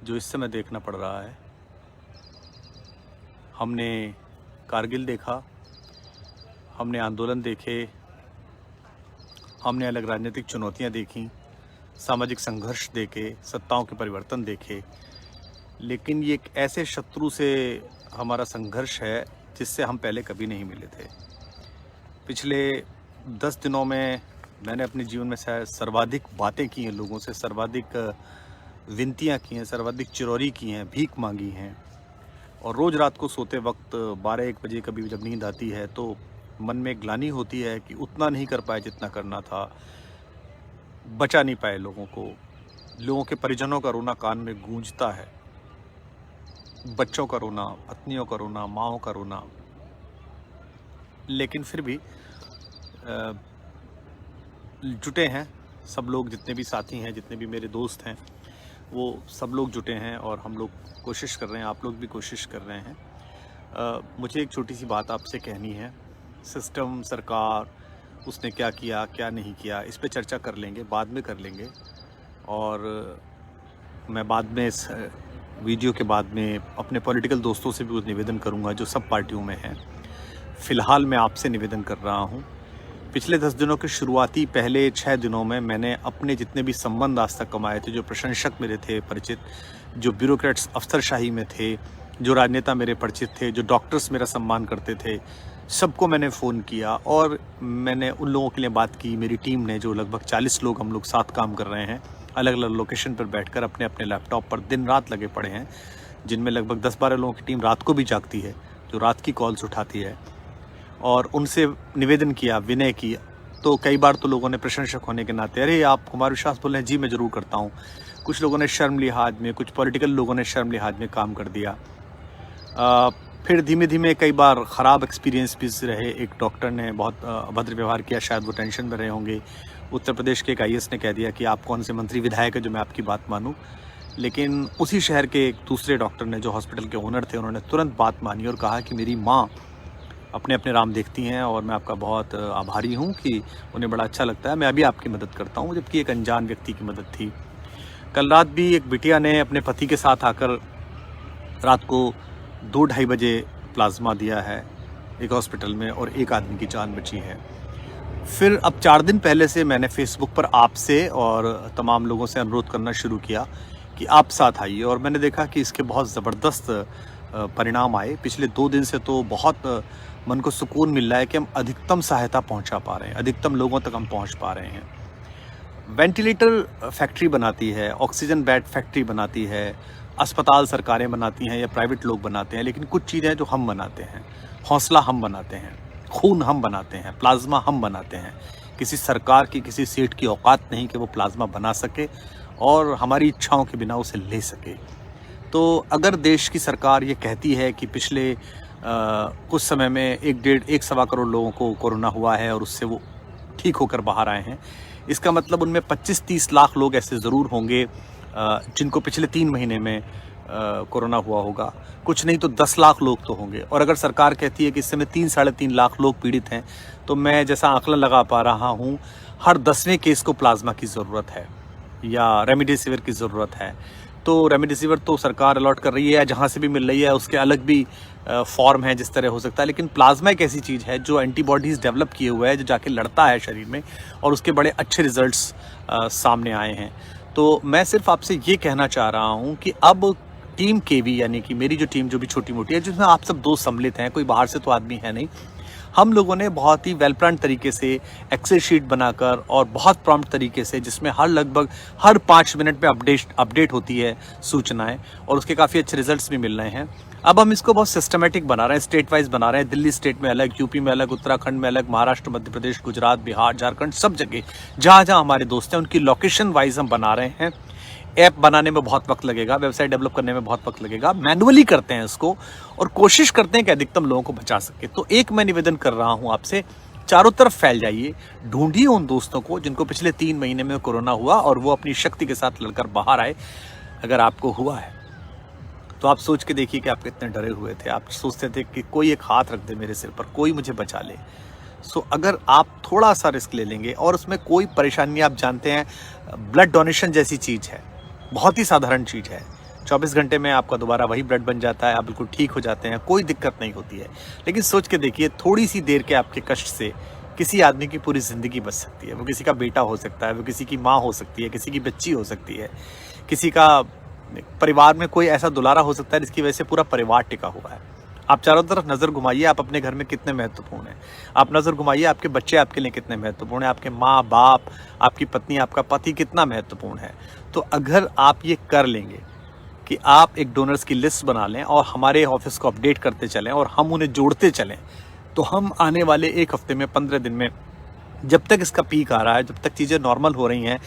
जो इस समय देखना पड़ रहा है। हमने कारगिल देखा, हमने आंदोलन देखे, हमने अलग राजनीतिक चुनौतियां देखी, सामाजिक संघर्ष देखे, सत्ताओं के परिवर्तन देखे, लेकिन ये एक ऐसे शत्रु से हमारा संघर्ष है जिससे हम पहले कभी नहीं मिले थे। पिछले 10 दिनों में मैंने अपने जीवन में शायद सर्वाधिक बातें की हैं लोगों से, सर्वाधिक विनतियां की हैं, सर्वाधिक चिरौरी की हैं, भीख मांगी हैं। और रोज़ रात को सोते वक्त 12-1 बजे कभी जब नींद आती है तो मन में ग्लानि होती है कि उतना नहीं कर पाए जितना करना था, बचा नहीं पाए लोगों को। लोगों के परिजनों का रोना कान में गूंजता है, बच्चों का रोना, पत्नियों का रोना, माँओं का रोना। लेकिन फिर भी जुटे हैं सब लोग, जितने भी साथी हैं, जितने भी मेरे दोस्त हैं, वो सब लोग जुटे हैं और हम लोग कोशिश कर रहे हैं, आप लोग भी कोशिश कर रहे हैं। मुझे एक छोटी सी बात आपसे कहनी है। सिस्टम, सरकार, उसने क्या किया, क्या नहीं किया, इस पे चर्चा कर लेंगे, बाद में कर लेंगे। और मैं बाद में इस वीडियो के बाद में अपने पॉलिटिकल दोस्तों से भी कुछ निवेदन करूंगा जो सब पार्टियों में हैं। फ़िलहाल मैं आपसे निवेदन कर रहा हूं। पिछले 10 दिनों के शुरुआती पहले 6 दिनों में मैंने अपने जितने भी संबंध आज तक कमाए थे, जो प्रशंसक मेरे थे परिचित, जो ब्यूरोक्रेट्स अफसरशाही में थे, जो राजनेता मेरे परिचित थे, जो डॉक्टर्स मेरा सम्मान करते थे, सबको मैंने फ़ोन किया और मैंने उन लोगों के लिए बात की। मेरी टीम ने, जो लगभग 40 लोग हम लोग साथ काम कर रहे हैं, अलग अलग लोकेशन पर बैठकर अपने अपने लैपटॉप पर दिन रात लगे पड़े हैं, जिनमें लगभग 10-12 लोगों की टीम रात को भी जागती है, जो रात की कॉल्स उठाती है। और उनसे निवेदन किया, विनय किया। तो कई बार तो लोगों ने प्रशंसक होने के नाते, अरे आप कुमार विश्वास बोल रहे हैं, जी मैं ज़रूर करता हूँ। कुछ लोगों ने शर्म लिहाज में, कुछ पॉलिटिकल लोगों ने शर्म लिहाज में काम कर दिया। फिर धीमे धीमे कई बार ख़राब एक्सपीरियंस भी रहे। एक डॉक्टर ने बहुत अभद्र व्यवहार किया, शायद वो टेंशन में रहे होंगे। उत्तर प्रदेश के एक IAS ने कह दिया कि आप कौन से मंत्री विधायक है जो मैं आपकी बात मानूं। लेकिन उसी शहर के एक दूसरे डॉक्टर ने, जो हॉस्पिटल के ओनर थे, उन्होंने तुरंत बात मानी और कहा कि मेरी माँ अपने अपने राम देखती हैं और मैं आपका बहुत आभारी हूँ कि उन्हें बड़ा अच्छा लगता है, मैं अभी आपकी मदद करता हूँ। जबकि एक अनजान व्यक्ति की मदद थी। कल रात भी एक बिटिया ने अपने पति के साथ आकर रात को 2-2:30 बजे प्लाज्मा दिया है एक हॉस्पिटल में और एक आदमी की जान बची है। फिर अब 4 दिन पहले से मैंने फेसबुक पर आपसे और तमाम लोगों से अनुरोध करना शुरू किया कि आप साथ आइए, और मैंने देखा कि इसके बहुत ज़बरदस्त परिणाम आए। पिछले 2 दिन से तो बहुत मन को सुकून मिल रहा है कि हम अधिकतम सहायता पहुंचा पा रहे हैं, अधिकतम लोगों तक हम पहुंच पा रहे हैं। वेंटिलेटर फैक्ट्री बनाती है, ऑक्सीजन बेड फैक्ट्री बनाती है, अस्पताल सरकारें बनाती हैं या प्राइवेट लोग बनाते हैं, लेकिन कुछ चीज़ें जो हम बनाते हैं, हौसला हम बनाते हैं, खून हम बनाते हैं, प्लाज्मा हम बनाते हैं। किसी सरकार की, किसी सेठ की औकात नहीं कि वो प्लाज्मा बना सके और हमारी इच्छाओं के बिना उसे ले सके। तो अगर देश की सरकार ये कहती है कि पिछले कुछ समय में 1-1.5-1.25 करोड़ लोगों को कोरोना हुआ है और उससे वो ठीक होकर बाहर आए हैं, इसका मतलब उनमें 25-30 लाख लोग ऐसे ज़रूर होंगे जिनको पिछले 3 महीने में कोरोना हुआ होगा। कुछ नहीं तो 10 लाख लोग तो होंगे। और अगर सरकार कहती है कि इस समय 3-3.5 लाख लोग पीड़ित हैं, तो मैं जैसा आंकलन लगा पा रहा हूँ, हर 10वें केस को प्लाज्मा की ज़रूरत है या रेमडेसिविर की ज़रूरत है। तो रेमडेसिविर तो सरकार अलॉट कर रही है, जहाँ से भी मिल रही है, उसके अलग भी फॉर्म है जिस तरह हो सकता है। लेकिन प्लाज्मा एक ऐसी चीज़ है जो एंटीबॉडीज़ डेवलप किए हुए है, जो जाके लड़ता है शरीर में, और उसके बड़े अच्छे रिजल्ट्स सामने आए हैं। तो मैं सिर्फ आपसे ये कहना चाह रहा हूँ कि अब टीम KB, यानी कि मेरी जो टीम, जो भी छोटी मोटी है, जिसमें आप सब दोस्त सम्मिलित हैं, कोई बाहर से तो आदमी है नहीं, हम लोगों ने बहुत ही वेल प्लान तरीके से एक्सेल शीट बनाकर और बहुत प्रॉम्प्ट तरीके से, जिसमें लगभग हर 5 मिनट में अपडेट होती है सूचनाएं, और उसके काफ़ी अच्छे रिजल्ट्स भी मिल रहे हैं। अब हम इसको बहुत सिस्टमेटिक बना रहे हैं, स्टेट वाइज बना रहे हैं। दिल्ली स्टेट में अलग, यूपी में अलग, उत्तराखंड में अलग, महाराष्ट्र, मध्य प्रदेश, गुजरात, बिहार, झारखंड, सब जगह जहाँ जहाँ हमारे दोस्त हैं उनकी लोकेशन वाइज हम बना रहे हैं। ऐप बनाने में बहुत वक्त लगेगा, वेबसाइट डेवलप करने में बहुत वक्त लगेगा, मैनुअली करते हैं इसको और कोशिश करते हैं कि अधिकतम लोगों को बचा सके। तो एक मैं निवेदन कर रहा हूं आपसे, चारों तरफ फैल जाइए, ढूंढिए उन दोस्तों को जिनको पिछले 3 महीने में कोरोना हुआ और वो अपनी शक्ति के साथ लड़कर बाहर आए। अगर आपको हुआ है तो आप सोच के देखिए कि आप कितने डरे हुए थे। आप सोचते थे कि कोई एक हाथ रख दे मेरे सिर पर, कोई मुझे बचा ले। अगर आप थोड़ा सा रिस्क ले लेंगे, और उसमें कोई परेशानी, आप जानते हैं ब्लड डोनेशन जैसी चीज़ है, बहुत ही साधारण चीज़ है, 24 घंटे में आपका दोबारा वही ब्लड बन जाता है, आप बिल्कुल ठीक हो जाते हैं, कोई दिक्कत नहीं होती है। लेकिन सोच के देखिए, थोड़ी सी देर के आपके कष्ट से किसी आदमी की पूरी ज़िंदगी बच सकती है। वो किसी का बेटा हो सकता है, वो किसी की माँ हो सकती है, किसी की बच्ची हो सकती है, किसी का परिवार में कोई ऐसा दुलारा हो सकता है जिसकी वजह से पूरा परिवार टिका हुआ है। आप चारों तरफ नज़र घुमाइए, आप अपने घर में कितने महत्वपूर्ण हैं। आप नज़र घुमाइए, आपके बच्चे आपके लिए कितने महत्वपूर्ण हैं, आपके माँ बाप, आपकी पत्नी, आपका पति कितना महत्वपूर्ण है। तो अगर आप ये कर लेंगे कि आप एक डोनर्स की लिस्ट बना लें और हमारे ऑफिस को अपडेट करते चलें और हम उन्हें जोड़ते चलें, तो हम आने वाले 1 हफ्ते में, 15 दिन में, जब तक इसका पीक आ रहा है, जब तक चीज़ें नॉर्मल हो रही हैं,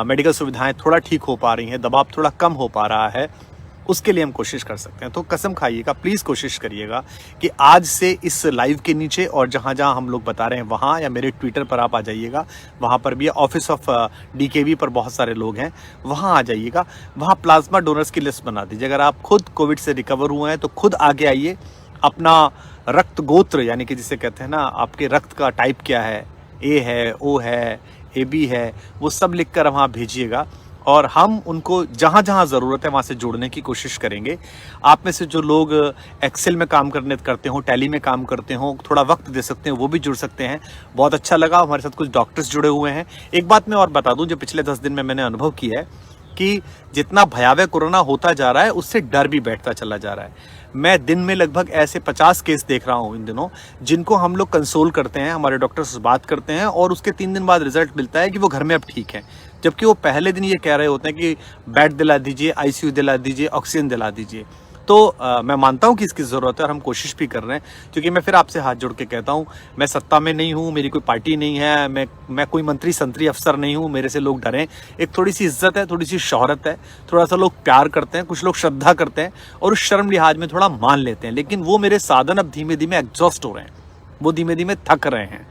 मेडिकल सुविधाएं थोड़ा ठीक हो पा रही हैं, दबाव थोड़ा कम हो पा रहा है, उसके लिए हम कोशिश कर सकते हैं। तो कसम खाइएगा, प्लीज़ कोशिश करिएगा कि आज से इस लाइव के नीचे और जहाँ जहाँ हम लोग बता रहे हैं वहाँ, या मेरे ट्विटर पर आप आ जाइएगा, वहाँ पर भी ऑफिस ऑफ DKV पर बहुत सारे लोग हैं, वहाँ आ जाइएगा, वहाँ प्लाज्मा डोनर्स की लिस्ट बना दीजिए। अगर आप खुद कोविड से रिकवर हुए हैं तो खुद आगे आइए, अपना रक्त गोत्र, यानी कि जिसे कहते हैं ना, आपके रक्त का टाइप क्या है, A है, O है, AB है, वो सब लिख कर वहाँ भेजिएगा और हम उनको जहाँ जहाँ ज़रूरत है वहाँ से जोड़ने की कोशिश करेंगे। आप में से जो लोग एक्सेल में काम करते हो, टैली में काम करते हो, थोड़ा वक्त दे सकते हैं, वो भी जुड़ सकते हैं। बहुत अच्छा लगा, हमारे साथ कुछ डॉक्टर्स जुड़े हुए हैं। एक बात मैं और बता दूं, जो पिछले 10 दिन में मैंने अनुभव किया है कि जितना भयावह कोरोना होता जा रहा है, उससे डर भी बैठता चला जा रहा है। मैं दिन में लगभग ऐसे 50 केस देख रहा हूँ इन दिनों, जिनको हम लोग कंसोल करते हैं, हमारे डॉक्टर्स बात करते हैं और उसके 3 दिन बाद रिजल्ट मिलता है कि वो घर में अब ठीक है, जबकि वो पहले दिन ये कह रहे होते हैं कि बेड दिला दीजिए, ICU दिला दीजिए, ऑक्सीजन दिला दीजिए। तो मैं मानता हूँ कि इसकी ज़रूरत है और हम कोशिश भी कर रहे हैं, क्योंकि मैं फिर आपसे हाथ जोड़ के कहता हूँ, मैं सत्ता में नहीं हूँ, मेरी कोई पार्टी नहीं है, मैं कोई मंत्री संतरी अफसर नहीं हूँ, मेरे से लोग डरें। एक थोड़ी सी इज्जत है, थोड़ी सी शोहरत है, थोड़ा सा लोग प्यार करते हैं, कुछ लोग श्रद्धा करते हैं और उस शर्म लिहाज में थोड़ा मान लेते हैं। लेकिन वो मेरे साधन अब धीमे धीमे एग्जॉस्ट हो रहे हैं, वो धीमे धीमे थक रहे हैं।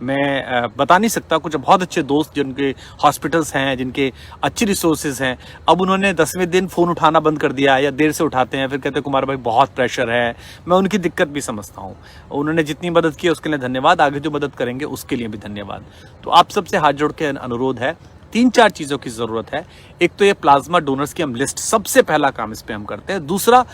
मैं बता नहीं सकता, कुछ बहुत अच्छे दोस्त जिनके हॉस्पिटल्स हैं, जिनके अच्छी रिसोर्सेज हैं, अब उन्होंने 10वें दिन फ़ोन उठाना बंद कर दिया या देर से उठाते हैं, फिर कहते हैं कुमार भाई बहुत प्रेशर है। मैं उनकी दिक्कत भी समझता हूँ, उन्होंने जितनी मदद की उसके लिए धन्यवाद, आगे जो मदद करेंगे उसके लिए भी धन्यवाद। तो आप सबसे हाथ जोड़ के अनुरोध है, 3-4 चीज़ों की ज़रूरत है। एक तो ये प्लाज्मा डोनर्स की हम लिस्ट, सबसे पहला काम इस पर हम करते हैं। दूसरा,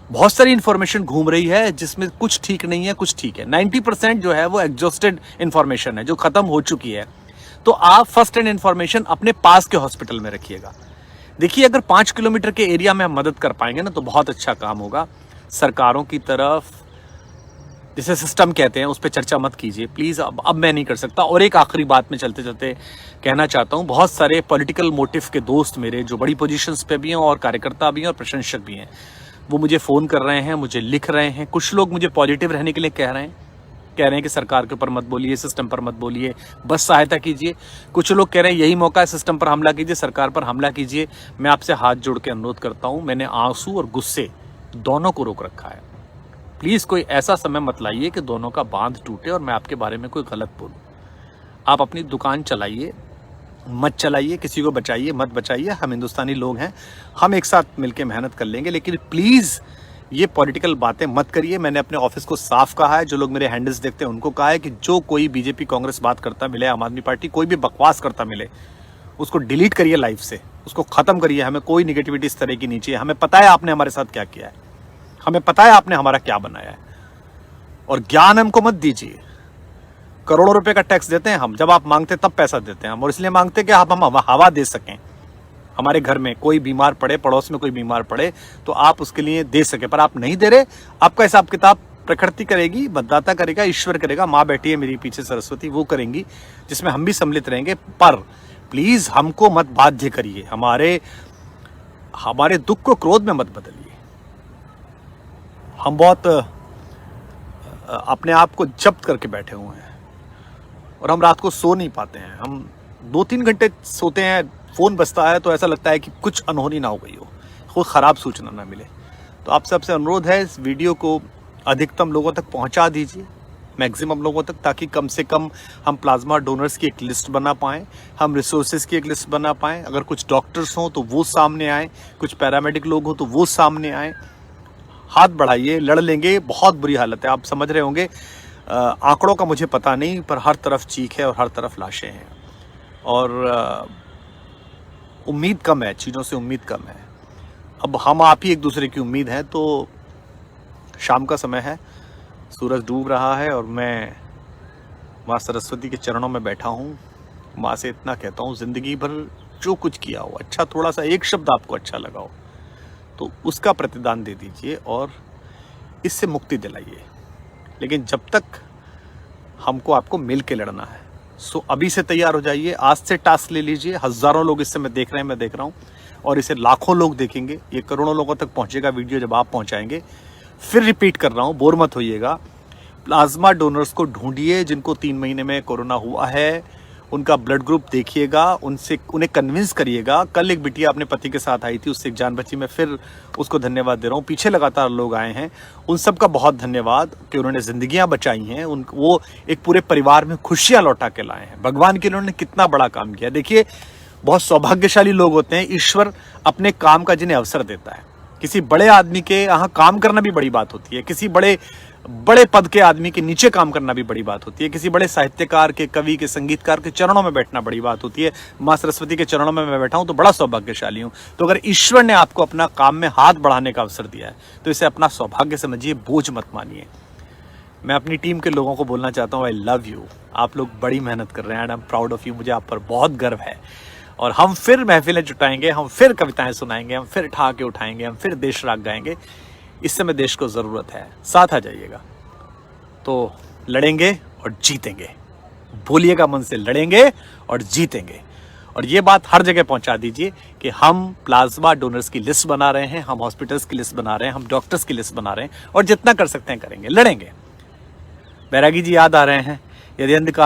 बहुत सारी इन्फॉर्मेशन घूम रही है जिसमें कुछ ठीक नहीं है, कुछ ठीक है। 90% जो है वो एग्जॉस्टेड इन्फॉर्मेशन है, जो खत्म हो चुकी है। तो आप फर्स्ट हैंड इन्फॉर्मेशन अपने पास के हॉस्पिटल में रखिएगा। देखिए, अगर 5 किलोमीटर के एरिया में हम मदद कर पाएंगे ना, तो बहुत अच्छा काम होगा। सरकारों की तरफ, जिसे सिस्टम कहते हैं, उस पर चर्चा मत कीजिए प्लीज़। अब मैं नहीं कर सकता। और एक आखिरी बात में चलते चलते कहना चाहता हूँ, बहुत सारे पॉलिटिकल मोटिव के दोस्त मेरे, जो बड़ी पोजीशंस पे भी हैं और कार्यकर्ता भी हैं और प्रशंसक भी हैं, वो मुझे फ़ोन कर रहे हैं, मुझे लिख रहे हैं। कुछ लोग मुझे पॉजिटिव रहने के लिए कह रहे हैं कि सरकार के ऊपर मत बोलिए, सिस्टम पर मत बोलिए, बस सहायता कीजिए। कुछ लोग कह रहे हैं यही मौका है, सिस्टम पर हमला कीजिए, सरकार पर हमला कीजिए। मैं आपसे हाथ जोड़ के अनुरोध करता हूँ, मैंने आंसू और गुस्से दोनों को रोक रखा है। प्लीज़ कोई ऐसा समय मत लाइए कि दोनों का बांध टूटे और मैं आपके बारे में कोई गलत बोलूँ। आप अपनी दुकान चलाइए, मत चलाइए, किसी को बचाइए मत बचाइए। हम हिंदुस्तानी लोग हैं, हम एक साथ मिलकर मेहनत कर लेंगे। लेकिन प्लीज़ ये पॉलिटिकल बातें मत करिए। मैंने अपने ऑफिस को साफ कहा है, जो लोग मेरे हैंडल्स देखते हैं उनको कहा है कि जो कोई बीजेपी कांग्रेस बात करता मिले, आम आदमी पार्टी कोई भी बकवास करता मिले, उसको डिलीट करिए लाइफ से, उसको ख़त्म करिए। हमें कोई निगेटिविटी इस तरह की नहीं चाहिए। हमें पता है आपने हमारे साथ क्या किया है, हमें पता है आपने हमारा क्या बनाया है। और ज्ञान हमको मत दीजिए। करोड़ों रुपए का टैक्स देते हैं हम, जब आप मांगते तब पैसा देते हैं हम, और इसलिए मांगते कि आप हम हवा दे सकें। हमारे घर में कोई बीमार पड़े, पड़ोस में कोई बीमार पड़े, तो आप उसके लिए दे सके, पर आप नहीं दे रहे। आपका हिसाब किताब प्रकृति करेगी, मतदाता करेगा, ईश्वर करेगा, माँ बैठी है मेरी पीछे सरस्वती, वो करेंगी, जिसमें हम भी सम्मिलित रहेंगे। पर प्लीज हमको मत बाध्य करिए, हमारे दुख को क्रोध में मत बदलिए। हम बहुत अपने आप को जब्त करके बैठे हुए हैं और हम रात को सो नहीं पाते हैं। हम 2-3 घंटे सोते हैं, फ़ोन बजता है तो ऐसा लगता है कि कुछ अनहोनी ना हो गई हो, कोई ख़राब सूचना ना मिले। तो आप सबसे अनुरोध है, इस वीडियो को अधिकतम लोगों तक पहुंचा दीजिए, मैक्सिमम लोगों तक, ताकि कम से कम हम प्लाज्मा डोनर्स की एक लिस्ट बना पाएँ, हम रिसोर्सेज की एक लिस्ट बना पाएँ। अगर कुछ डॉक्टर्स हों तो वो सामने आएँ, कुछ पैरामेडिक लोग हों तो वो सामने आएँ। हाथ बढ़ाइए, लड़ लेंगे। बहुत बुरी हालत है, आप समझ रहे होंगे। आंकड़ों का मुझे पता नहीं, पर हर तरफ चीख है और हर तरफ लाशें हैं और उम्मीद कम है, चीज़ों से उम्मीद कम है। अब हम आप ही एक दूसरे की उम्मीद है। तो शाम का समय है, सूरज डूब रहा है और मैं माँ सरस्वती के चरणों में बैठा हूँ। माँ से इतना कहता हूँ, ज़िंदगी भर जो कुछ किया हो अच्छा, थोड़ा सा एक शब्द आपको अच्छा लगा हो तो उसका प्रतिदान दे दीजिए और इससे मुक्ति दिलाइए। लेकिन जब तक हमको आपको मिल के लड़ना है, सो अभी से तैयार हो जाइए। आज से टास्क ले लीजिए। हज़ारों लोग इससे मैं देख रहे हैं, मैं देख रहा हूँ, और इसे लाखों लोग देखेंगे। ये करोड़ों लोगों तक पहुँचेगा वीडियो जब आप पहुँचाएंगे। फिर रिपीट कर रहा हूँ, बोर मत होइएगा। प्लाज्मा डोनर्स को ढूंढिए जिनको 3 महीने में कोरोना हुआ है, उनका ब्लड ग्रुप देखिएगा, उन्हें कन्विंस करिएगा। कल एक बिटिया अपने पति के साथ आई थी, उससे एक जान बची। मैं फिर उसको धन्यवाद दे रहा हूँ। पीछे लगातार लोग आए हैं, उन सब का बहुत धन्यवाद कि उन्होंने ज़िंदगियां बचाई हैं। वो एक पूरे परिवार में खुशियां लौटा के लाए हैं। भगवान के लिए उन्होंने कितना बड़ा काम किया। देखिए, बहुत सौभाग्यशाली लोग होते हैं, ईश्वर अपने काम का जिन्हें अवसर देता है। किसी बड़े आदमी के यहाँ काम करना भी बड़ी बात होती है, किसी बड़े पद के आदमी के नीचे काम करना भी बड़ी बात होती है, किसी बड़े साहित्यकार के, कवि के, संगीतकार के चरणों में बैठना बड़ी बात होती है। माँ सरस्वती के चरणों में मैं बैठा हूं तो बड़ा सौभाग्यशाली हूं। तो अगर ईश्वर ने आपको अपना काम में हाथ बढ़ाने का अवसर दिया है तो इसे अपना सौभाग्य समझिए, बोझ मत मानिए। मैं अपनी टीम के लोगों को बोलना चाहता हूँ, आई लव यू। आप लोग बड़ी मेहनत कर रहे हैं and I am proud of you. मुझे आप पर बहुत गर्व है। और हम फिर महफिलें जुटाएंगे, हम फिर कविताएं सुनाएंगे, हम फिर ठहाके उठाएंगे, हम फिर देश राग गाएंगे। इस समय देश को ज़रूरत है, साथ आ जाइएगा। तो लड़ेंगे और जीतेंगे। बोलिएगा मन से, लड़ेंगे और जीतेंगे। और ये बात हर जगह पहुंचा दीजिए कि हम प्लाज्मा डोनर्स की लिस्ट बना रहे हैं, हम हॉस्पिटल्स की लिस्ट बना रहे हैं, हम डॉक्टर्स की लिस्ट बना रहे हैं और जितना कर सकते हैं करेंगे, लड़ेंगे। बैरागी जी याद आ रहे हैं, यदि अंधकार